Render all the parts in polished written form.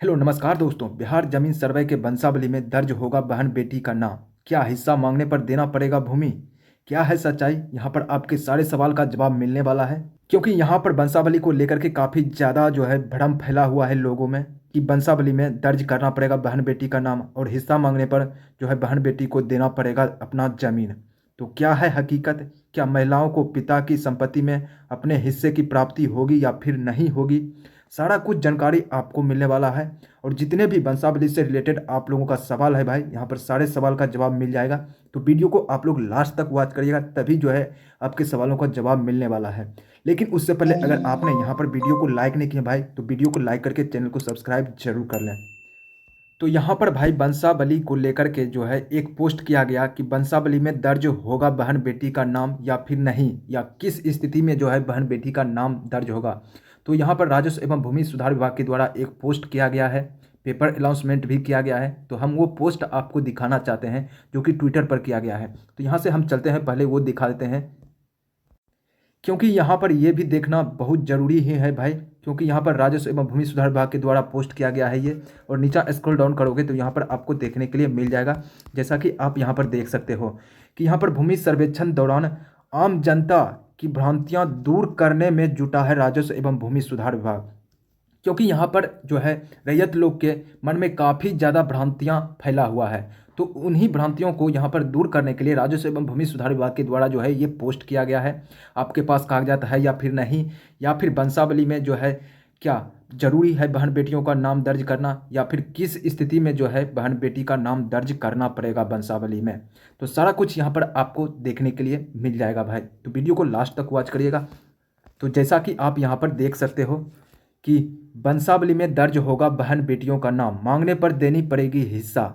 Hello नमस्कार दोस्तों। बिहार जमीन सर्वे के वंशावली में दर्ज होगा बहन बेटी का नाम। क्या हिस्सा मांगने पर देना पड़ेगा भूमि? क्या है सच्चाई? यहाँ पर आपके सारे सवाल का जवाब मिलने वाला है, क्योंकि यहाँ पर वंशावली को लेकर के काफ़ी ज़्यादा भ्रम फैला हुआ है लोगों में कि वंशावली में दर्ज करना पड़ेगा बहन बेटी का नाम और हिस्सा मांगने पर बहन बेटी को देना पड़ेगा अपना ज़मीन। तो क्या है हकीकत? क्या महिलाओं को पिता की संपत्ति में अपने हिस्से की प्राप्ति होगी या फिर नहीं होगी? सारा कुछ जानकारी आपको मिलने वाला है। और जितने भी वंशावली से रिलेटेड आप लोगों का सवाल है भाई, यहाँ पर सारे सवाल का जवाब मिल जाएगा। तो वीडियो को आप लोग लास्ट तक वॉच करिएगा, तभी आपके सवालों का जवाब मिलने वाला है। लेकिन उससे पहले अगर आपने यहाँ पर वीडियो को लाइक नहीं किया भाई, तो वीडियो को लाइक करके चैनल को सब्सक्राइब जरूर कर लें। तो यहाँ पर भाई वंशावली को लेकर के एक पोस्ट किया गया कि वंशावली में दर्ज होगा बहन बेटी का नाम या फिर नहीं, या किस स्थिति में बहन बेटी का नाम दर्ज होगा। तो यहाँ पर राजस्व एवं भूमि सुधार विभाग के द्वारा एक पोस्ट किया गया है, पेपर अनाउंसमेंट भी किया गया है। तो हम वो पोस्ट आपको दिखाना चाहते हैं जो कि ट्विटर पर किया गया है। तो यहाँ से हम चलते हैं, पहले वो दिखा देते हैं, क्योंकि यहाँ पर ये भी देखना बहुत ज़रूरी ही है भाई, क्योंकि यहाँ पर राजस्व एवं भूमि सुधार विभाग के द्वारा पोस्ट किया गया है ये। और नीचा स्क्रॉल डाउन करोगे तो यहाँ पर आपको देखने के लिए मिल जाएगा, जैसा कि आप यहाँ पर देख सकते हो कि यहाँ पर भूमि सर्वेक्षण दौरान आम जनता की भ्रांतियाँ दूर करने में जुटा है राजस्व एवं भूमि सुधार विभाग। क्योंकि यहाँ पर रैयत लोग के मन में काफ़ी ज़्यादा भ्रांतियाँ फैला हुआ है। तो उन्हीं भ्रांतियों को यहाँ पर दूर करने के लिए राजस्व एवं भूमि सुधार विभाग के द्वारा ये पोस्ट किया गया है। आपके पास कागजात है या फिर नहीं, या फिर वंशावली में क्या जरूरी है बहन बेटियों का नाम दर्ज करना, या फिर किस स्थिति में बहन बेटी का नाम दर्ज करना पड़ेगा वंशावली में। तो सारा कुछ यहाँ पर आपको देखने के लिए मिल जाएगा भाई, तो वीडियो को लास्ट तक वॉच करिएगा। तो जैसा कि आप यहाँ पर देख सकते हो कि वंशावली में दर्ज होगा बहन बेटियों का नाम, मांगने पर देनी पड़ेगी हिस्सा,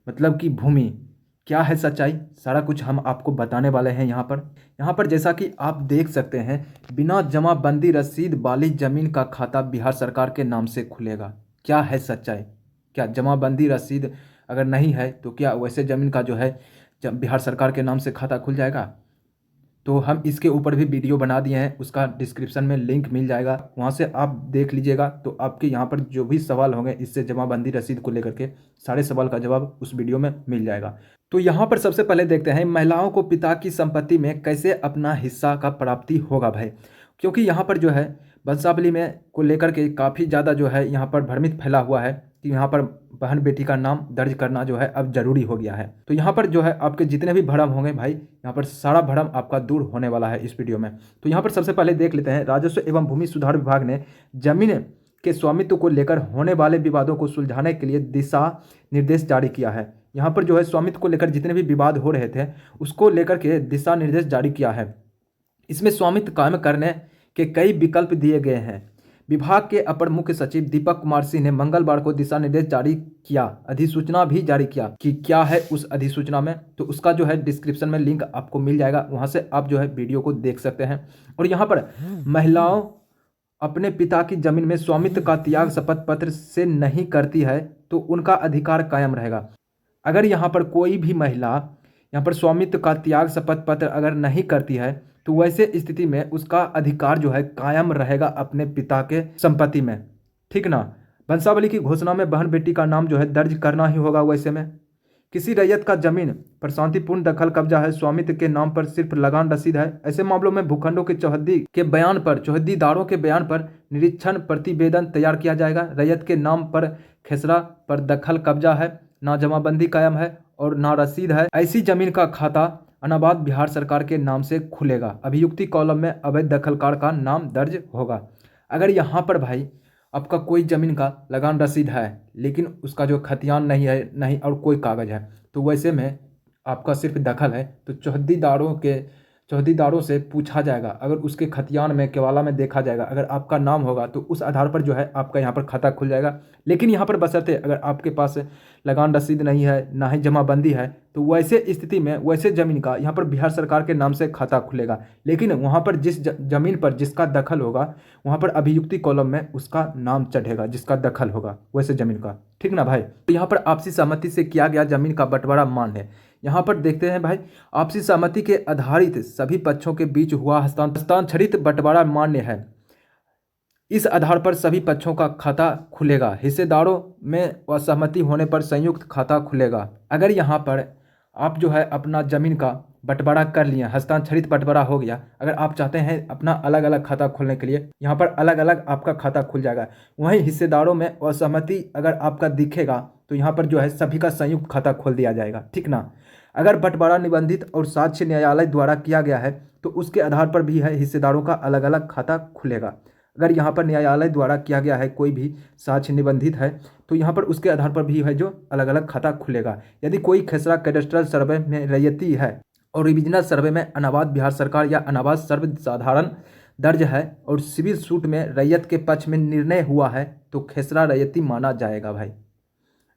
मतलब कि भूमि। क्या है सच्चाई? सारा कुछ हम आपको बताने वाले हैं। यहाँ पर जैसा कि आप देख सकते हैं, बिना जमाबंदी रसीद वाली जमीन का खाता बिहार सरकार के नाम से खुलेगा। क्या है सच्चाई? क्या जमाबंदी रसीद अगर नहीं है तो क्या वैसे ज़मीन का बिहार सरकार के नाम से खाता खुल जाएगा? तो हम इसके ऊपर भी वीडियो बना दिए हैं, उसका डिस्क्रिप्शन में लिंक मिल जाएगा, वहाँ से आप देख लीजिएगा। तो आपके यहाँ पर जो भी सवाल होंगे इससे जमाबंदी रसीद को लेकर के सारे सवाल का जवाब उस वीडियो में मिल जाएगा। तो यहाँ पर सबसे पहले देखते हैं महिलाओं को पिता की संपत्ति में कैसे अपना हिस्सा का प्राप्ति होगा भाई। क्योंकि यहाँ पर वंशावली में को लेकर के काफ़ी ज़्यादा यहाँ पर भ्रमित फैला हुआ है कि यहाँ पर बहन बेटी का नाम दर्ज करना अब जरूरी हो गया है। तो यहाँ पर आपके जितने भी भ्रम होंगे भाई, यहाँ पर सारा भ्रम आपका दूर होने वाला है इस वीडियो में। तो यहाँ पर सबसे पहले देख लेते हैं, राजस्व एवं भूमि सुधार विभाग ने जमीन के स्वामित्व को लेकर होने वाले विवादों को सुलझाने के लिए दिशा निर्देश जारी किया है। यहाँ पर स्वामित्व को लेकर जितने भी विवाद हो रहे थे उसको लेकर के दिशा निर्देश जारी किया है। इसमें स्वामित्व कायम करने के कई विकल्प दिए गए हैं। विभाग के अपर मुख्य सचिव दीपक कुमार सिंह ने मंगलवार को दिशा निर्देश जारी किया, अधिसूचना भी जारी किया कि क्या है उस अधिसूचना में। तो उसका डिस्क्रिप्शन में लिंक आपको मिल जाएगा, वहां से आप वीडियो को देख सकते हैं। और यहाँ पर महिलाओं अपने पिता की जमीन में स्वामित्व का त्याग शपथ पत्र से नहीं करती है तो उनका अधिकार कायम रहेगा। अगर यहाँ पर कोई भी महिला यहाँ पर स्वामित्व का त्याग शपथ पत्र अगर नहीं करती है तो वैसे स्थिति में उसका अधिकार कायम रहेगा अपने पिता के संपत्ति में, ठीक ना। वंशावली की घोषणा में बहन बेटी का नाम दर्ज करना ही होगा। वैसे में किसी रैयत का जमीन पर शांतिपूर्ण दखल कब्जा है, स्वामित्व के नाम पर सिर्फ लगान रसीद है, ऐसे मामलों में भूखंडों के चौहद्दीदारों के बयान पर निरीक्षण प्रतिवेदन तैयार किया जाएगा। रैयत के नाम पर खेसरा पर दखल कब्जा है, ना जमाबंदी कायम है और ना रसीद है, ऐसी जमीन का खाता अनाबाद बिहार सरकार के नाम से खुलेगा। अभियुक्ति कॉलम में अवैध दखलकार का नाम दर्ज होगा। अगर यहाँ पर भाई आपका कोई ज़मीन का लगान रसीद है लेकिन उसका खतियान नहीं है, नहीं और कोई कागज़ है, तो वैसे में आपका सिर्फ दखल है, तो चौहद्दीदारों से पूछा जाएगा। अगर उसके खतियान में केवाला में देखा जाएगा, अगर आपका नाम होगा तो उस आधार पर आपका यहाँ पर खाता खुल जाएगा। लेकिन यहाँ पर बशर्ते अगर आपके पास लगान रसीद नहीं है, ना ही जमाबंदी है, तो वैसे स्थिति में वैसे ज़मीन का यहाँ पर बिहार सरकार के नाम से खाता खुलेगा। लेकिन वहाँ पर जिस ज़मीन पर जिसका दखल होगा वहाँ पर अभियुक्ति कॉलम में उसका नाम चढ़ेगा, जिसका दखल होगा वैसे ज़मीन का, ठीक ना भाई। तो यहाँ पर आपसी सहमति से किया गया ज़मीन का बंटवारा मान्य है। यहाँ पर देखते हैं भाई, आपसी सहमति के आधारित सभी पक्षों के बीच हुआ हस्तांतरित बंटवारा मान्य है। इस आधार पर सभी पक्षों का खाता खुलेगा। हिस्सेदारों में असहमति होने पर संयुक्त खाता खुलेगा। अगर यहाँ पर आप जो है अपना ज़मीन का बंटवारा कर लिए, हस्तांतरित बंटवारा हो गया, अगर आप चाहते हैं अपना अलग अलग खाता खोलने के लिए, यहाँ पर अलग अलग आपका खाता खुल जाएगा। वहीं हिस्सेदारों में असहमति अगर आपका दिखेगा तो यहाँ पर जो है सभी का संयुक्त खाता खोल दिया जाएगा, ठीक ना। अगर बंटवारा निबंधित और साक्ष्य न्यायालय द्वारा किया गया है तो उसके आधार पर भी है हिस्सेदारों का अलग अलग खाता खुलेगा। अगर यहाँ पर न्यायालय द्वारा किया गया है, कोई भी साक्ष्य निबंधित है, तो यहाँ पर उसके आधार पर भी है जो अलग अलग खाता खुलेगा। यदि कोई खेसरा कैडेस्ट्रल सर्वे में रैयती है और रिविजनल सर्वे में अनाबाद बिहार सरकार या अनाबाद सर्वसाधारण दर्ज है और सिविल सूट में रैयत के पक्ष में निर्णय हुआ है तो खेसरा रैयती माना जाएगा भाई।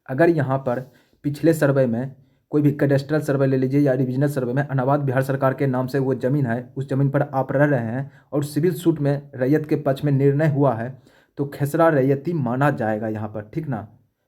अगर यहाँ पर पिछले सर्वे में कोई भी कैडेस्ट्रल सर्वे ले लीजिए या रिविजनल सर्वे में अनाबाद बिहार सरकार के नाम से वो ज़मीन है, उस ज़मीन पर आप रह रहे हैं और सिविल सूट में रैयत के पक्ष में निर्णय हुआ है तो खेसरा रैयती माना जाएगा यहाँ पर, ठीक ना।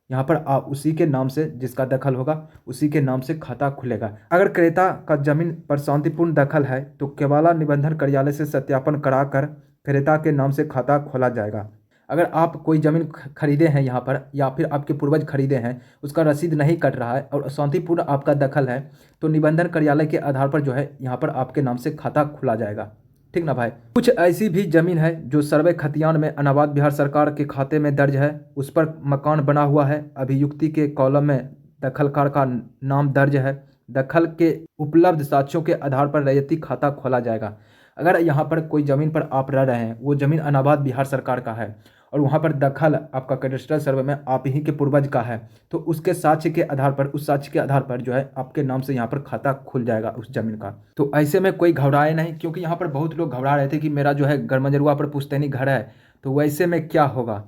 यहाँ पर आप उसी के नाम से जिसका दखल होगा उसी के नाम से खाता खुलेगा। अगर क्रेता का जमीन पर शांतिपूर्ण दखल है तो केवाला निबंधन कार्यालय से सत्यापन कराकर क्रेता के नाम से खाता खोला जाएगा। अगर आप कोई ज़मीन खरीदे हैं यहाँ पर या फिर आपके पूर्वज खरीदे हैं, उसका रसीद नहीं कट रहा है और शांतिपूर्ण आपका दखल है तो निबंधन कार्यालय के आधार पर जो है यहाँ पर आपके नाम से खाता खुला जाएगा, ठीक ना भाई। कुछ ऐसी भी ज़मीन है जो सर्वे खतियान में अनाबाद बिहार सरकार के खाते में दर्ज है, उस पर मकान बना हुआ है, अभियुक्ति के कॉलम में दखलकार का नाम दर्ज है, दखल के उपलब्ध साक्ष्यों के आधार पर रैयती खाता खोला जाएगा। अगर यहाँ पर कोई ज़मीन पर आप रह रहे हैं, वो ज़मीन अनाबाद बिहार सरकार का है और वहाँ पर दखल आपका कैडेस्ट्रल सर्वे में आप ही के पूर्वज का है तो उसके साक्ष्य के आधार पर, उस साक्ष्य के आधार पर जो है आपके नाम से यहाँ पर खाता खुल जाएगा उस जमीन का। तो ऐसे में कोई घबराए नहीं, क्योंकि यहाँ पर बहुत लोग घबरा रहे थे कि मेरा जो है गरमजरुआ पर पुश्तैनी घर है तो वैसे में क्या होगा।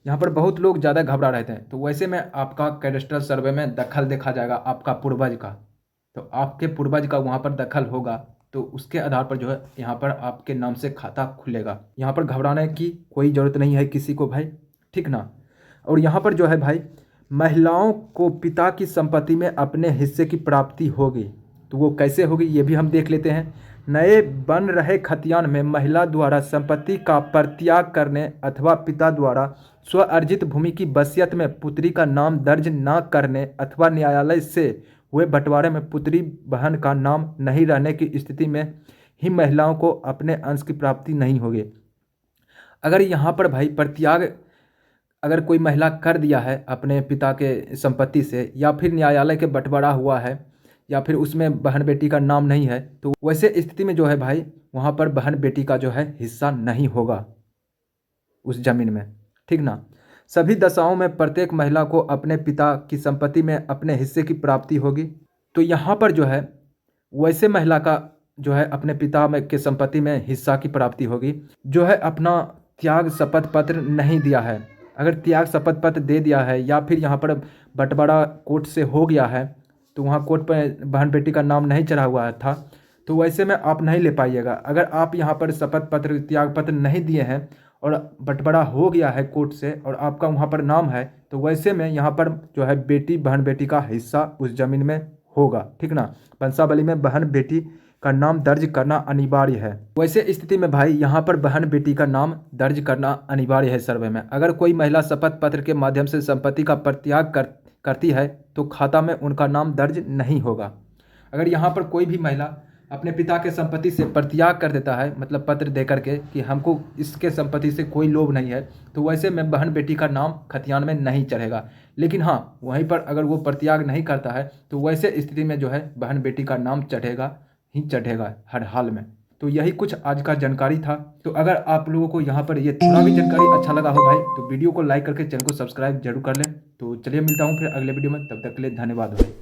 यहाँ पर बहुत लोग ज़्यादा घबरा रहे थे। तो वैसे में आपका कैडेस्ट्रल सर्वे में दखल देखा जाएगा आपका पूर्वज का, तो आपके पूर्वज का वहाँ पर दखल होगा तो उसके आधार पर जो है यहाँ पर आपके नाम से खाता खुलेगा। यहाँ पर घबराने की कोई ज़रूरत नहीं है किसी को भाई, ठीक ना। और यहाँ पर जो है भाई महिलाओं को पिता की संपत्ति में अपने हिस्से की प्राप्ति होगी, तो वो कैसे होगी ये भी हम देख लेते हैं। नए बन रहे खतियान में महिला द्वारा संपत्ति का परित्याग करने अथवा पिता द्वारा स्व अर्जित भूमि की वसीयत में पुत्री का नाम दर्ज न करने अथवा न्यायालय से हुए बंटवारे में पुत्री बहन का नाम नहीं रहने की स्थिति में ही महिलाओं को अपने अंश की प्राप्ति नहीं होगी। अगर यहाँ पर भाई परित्याग अगर कोई महिला कर दिया है अपने पिता के संपत्ति से या फिर न्यायालय के बंटवारा हुआ है या फिर उसमें बहन बेटी का नाम नहीं है तो वैसे स्थिति में जो है भाई वहाँ पर बहन बेटी का जो है हिस्सा नहीं होगा उस जमीन में, ठीक ना। सभी दशाओं में प्रत्येक महिला को अपने पिता की संपत्ति में अपने हिस्से की प्राप्ति होगी। तो यहाँ पर जो है वैसे महिला का जो है अपने पिता में के संपत्ति में हिस्सा की प्राप्ति होगी जो है अपना त्याग शपथ पत्र नहीं दिया है। अगर त्याग शपथ पत्र दे दिया है या फिर यहाँ पर बंटवारा कोर्ट से हो गया है तो वहाँ कोर्ट पर बहन बेटी का नाम नहीं चढ़ा हुआ था तो वैसे में आप नहीं ले पाइएगा। अगर आप यहाँ पर शपथ पत्र त्याग पत्र नहीं दिए हैं और बंटवारा हो गया है कोर्ट से और आपका वहाँ पर नाम है तो वैसे में यहाँ पर जो है बेटी बहन बेटी का हिस्सा उस ज़मीन में होगा, ठीक ना। वंशावली में बहन बेटी का नाम दर्ज करना अनिवार्य है। वैसे स्थिति में भाई यहाँ पर बहन बेटी का नाम दर्ज करना अनिवार्य है सर्वे में। अगर कोई महिला शपथ पत्र के माध्यम से संपत्ति का परित्याग करती है तो खाता में उनका नाम दर्ज नहीं होगा। अगर यहाँ पर कोई भी महिला अपने पिता के संपत्ति से परित्याग कर देता है, मतलब पत्र दे करके कि हमको इसके संपत्ति से कोई लोभ नहीं है, तो वैसे में बहन बेटी का नाम खतियान में नहीं चढ़ेगा। लेकिन हाँ, वहीं पर अगर वो परित्याग नहीं करता है तो वैसे स्थिति में जो है बहन बेटी का नाम चढ़ेगा ही चढ़ेगा हर हाल में। तो यही कुछ आज का जानकारी था। तो अगर आप लोगों को यहाँ पर ये थोड़ा भी जानकारी अच्छा लगा हो भाई तो वीडियो को लाइक करके चैनल को सब्सक्राइब जरूर कर लें। तो चलिए मिलता हूँ फिर अगले वीडियो में, तब तक के लिए धन्यवाद भाई।